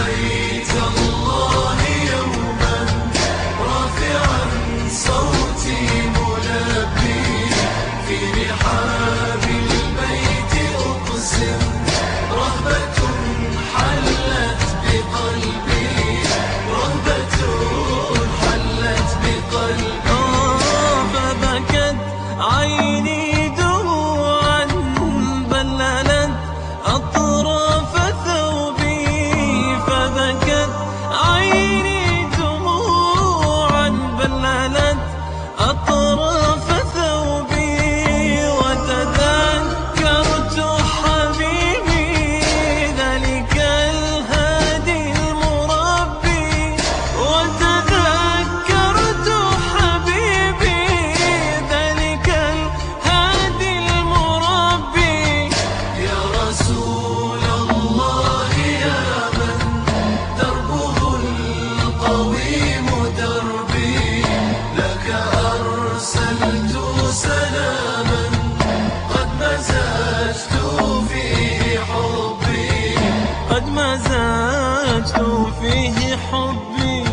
بيت الله يوما رافعا صوتي ملبي في رحاب البيت أقسم رهبة حلت بقلبي رهبة حلت بقلبي فبكت عيني دموعا بللت أطراف ثوبي فبكت عيني دموعا بللت أطراف ثوبي وتذكرت حبيبي ذلك الهادي المربي وتذكرت حبيبي ذلك الهادي المربي يا رسول الله يا من دربه القويم دربي لك أرسلت سلاما قد مزجت فيه حبي قد مزجت فيه حبي